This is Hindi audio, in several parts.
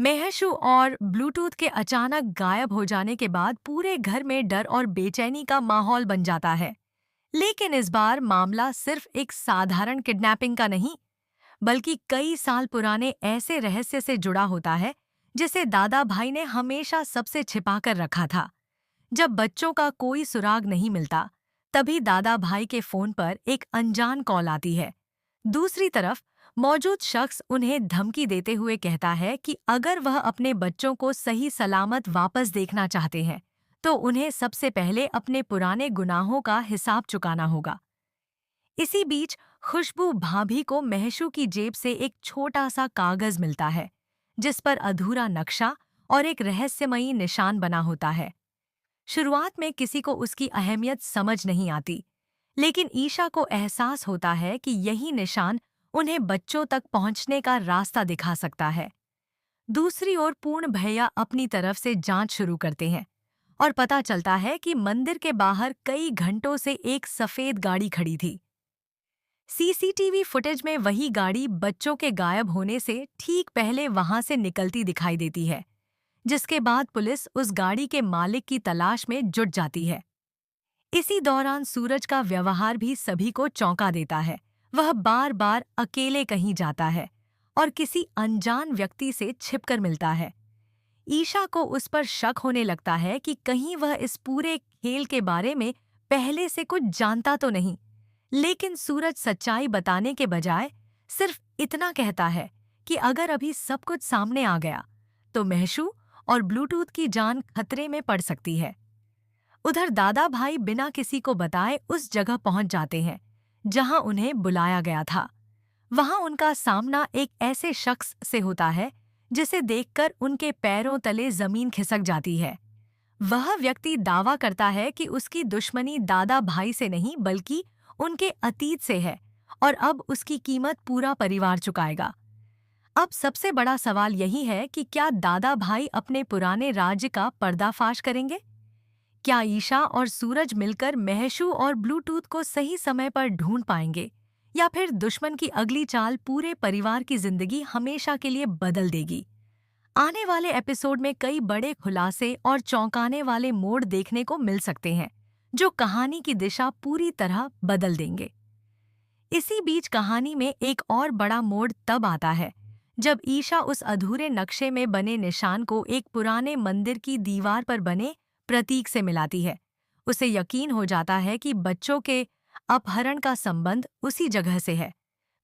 मेहशू और ब्लूटूथ के अचानक गायब हो जाने के बाद पूरे घर में डर और बेचैनी का माहौल बन जाता है। लेकिन इस बार मामला सिर्फ एक साधारण किडनैपिंग का नहीं, बल्कि कई साल पुराने ऐसे रहस्य से जुड़ा होता है जिसे दादा भाई ने हमेशा सबसे छिपा कर रखा था। जब बच्चों का कोई सुराग नहीं मिलता, तभी दादा भाई के फोन पर एक अनजान कॉल आती है। दूसरी तरफ मौजूद शख्स उन्हें धमकी देते हुए कहता है कि अगर वह अपने बच्चों को सही सलामत वापस देखना चाहते हैं, तो उन्हें सबसे पहले अपने पुराने गुनाहों का हिसाब चुकाना होगा। इसी बीच खुशबू भाभी को महशू की जेब से एक छोटा सा कागज मिलता है, जिस पर अधूरा नक्शा और एक रहस्यमयी निशान बना होता है। शुरुआत में किसी को उसकी अहमियत समझ नहीं आती, लेकिन ईशा को एहसास होता है कि यही निशान उन्हें बच्चों तक पहुंचने का रास्ता दिखा सकता है। दूसरी ओर पूर्ण भैया अपनी तरफ से जांच शुरू करते हैं और पता चलता है कि मंदिर के बाहर कई घंटों से एक सफेद गाड़ी खड़ी थी। सीसीटीवी फुटेज में वही गाड़ी बच्चों के गायब होने से ठीक पहले वहां से निकलती दिखाई देती है, जिसके बाद पुलिस उस गाड़ी के मालिक की तलाश में जुट जाती है। इसी दौरान सूरज का व्यवहार भी सभी को चौंका देता है। वह बार बार अकेले कहीं जाता है और किसी अनजान व्यक्ति से छिपकर मिलता है। ईशा को उस पर शक होने लगता है कि कहीं वह इस पूरे खेल के बारे में पहले से कुछ जानता तो नहीं। लेकिन सूरज सच्चाई बताने के बजाय सिर्फ इतना कहता है कि अगर अभी सब कुछ सामने आ गया, तो महशू और ब्लूटूथ की जान खतरे में पड़ सकती है। उधर दादा भाई बिना किसी को बताए उस जगह पहुंच जाते हैं जहां उन्हें बुलाया गया था। वहां उनका सामना एक ऐसे शख्स से होता है जिसे देखकर उनके पैरों तले जमीन खिसक जाती है। वह व्यक्ति दावा करता है कि उसकी दुश्मनी दादा भाई से नहीं बल्कि उनके अतीत से है और अब उसकी कीमत पूरा परिवार चुकाएगा। अब सबसे बड़ा सवाल यही है कि क्या दादा भाई अपने पुराने राज्य का पर्दाफाश करेंगे? क्या ईशा और सूरज मिलकर महशू और ब्लूटूथ को सही समय पर ढूंढ पाएंगे, या फिर दुश्मन की अगली चाल पूरे परिवार की जिंदगी हमेशा के लिए बदल देगी? आने वाले एपिसोड में कई बड़े खुलासे और चौंकाने वाले मोड़ देखने को मिल सकते हैं, जो कहानी की दिशा पूरी तरह बदल देंगे। इसी बीच कहानी में एक और बड़ा मोड़ तब आता है जब ईशा उस अधूरे नक्शे में बने निशान को एक पुराने मंदिर की दीवार पर बने प्रतीक से मिलाती है। उसे यकीन हो जाता है कि बच्चों के अपहरण का संबंध उसी जगह से है।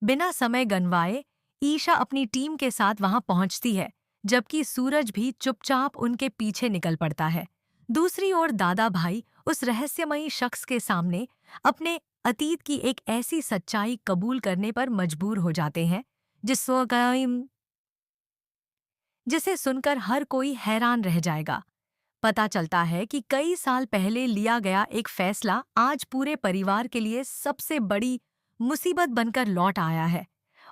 बिना समय गंवाए ईशा अपनी टीम के साथ वहां पहुंचती है, जबकि सूरज भी चुपचाप उनके पीछे निकल पड़ता है। दूसरी ओर दादा भाई उस रहस्यमयी शख्स के सामने अपने अतीत की एक ऐसी सच्चाई कबूल करने पर मजबूर हो जाते हैं जिसे सुनकर हर कोई हैरान रह जाएगा। पता चलता है कि कई साल पहले लिया गया एक फैसला आज पूरे परिवार के लिए सबसे बड़ी मुसीबत बनकर लौट आया है।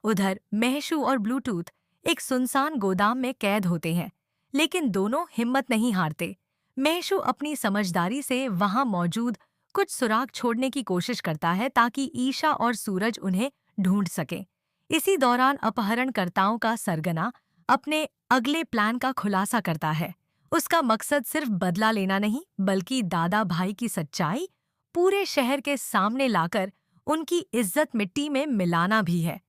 उधर महशू और ब्लूटूथ एक सुनसान गोदाम में कैद होते हैं, लेकिन दोनों हिम्मत नहीं हारते। महशू अपनी समझदारी से वहां मौजूद कुछ सुराग छोड़ने की कोशिश करता है ताकि ईशा और सूरज उन्हें ढूंढ सकें। इसी दौरान अपहरणकर्ताओं का सरगना अपने अगले प्लान का खुलासा करता है। उसका मकसद सिर्फ बदला लेना नहीं, बल्कि दादा भाई की सच्चाई पूरे शहर के सामने लाकर उनकी इज्जत मिट्टी में मिलाना भी है।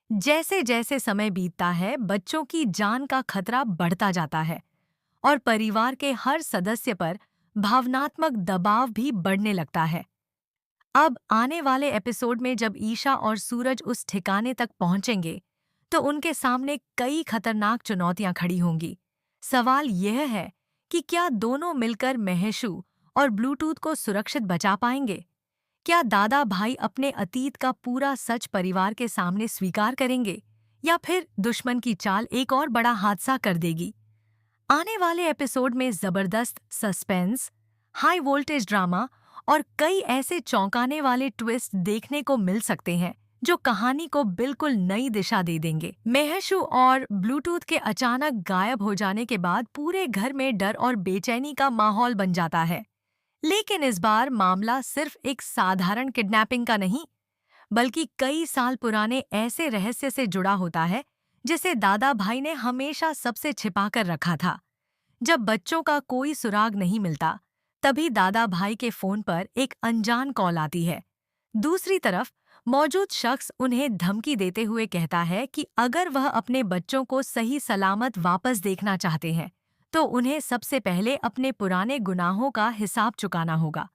जैसे जैसे समय बीतता है, बच्चों की जान का खतरा बढ़ता जाता है और परिवार के हर सदस्य पर भावनात्मक दबाव भी बढ़ने लगता है। अब आने वाले एपिसोड में जब ईशा और सूरज उस ठिकाने तक पहुंचेंगे, तो उनके सामने कई खतरनाक चुनौतियां खड़ी होंगी। सवाल यह है कि क्या दोनों मिलकर महशू और ब्लूटूथ को सुरक्षित बचा पाएंगे? क्या दादा भाई अपने अतीत का पूरा सच परिवार के सामने स्वीकार करेंगे, या फिर दुश्मन की चाल एक और बड़ा हादसा कर देगी? आने वाले एपिसोड में जबरदस्त सस्पेंस, हाई वोल्टेज ड्रामा और कई ऐसे चौंकाने वाले ट्विस्ट देखने को मिल सकते हैं जो कहानी को बिल्कुल नई दिशा दे देंगे। महशू और ब्लूटूथ के अचानक गायब हो जाने के बाद पूरे घर में डर और बेचैनी का माहौल बन जाता है। लेकिन इस बार मामला सिर्फ एक साधारण किडनैपिंग का नहीं, बल्कि कई साल पुराने ऐसे रहस्य से जुड़ा होता है जिसे दादा भाई ने हमेशा सबसे छिपाकर रखा था। जब बच्चों का कोई सुराग नहीं मिलता, तभी दादा भाई के फोन पर एक अनजान कॉल आती है। दूसरी तरफ मौजूद शख्स उन्हें धमकी देते हुए कहता है कि अगर वह अपने बच्चों को सही सलामत वापस देखना चाहते हैं, तो उन्हें सबसे पहले अपने पुराने गुनाहों का हिसाब चुकाना होगा।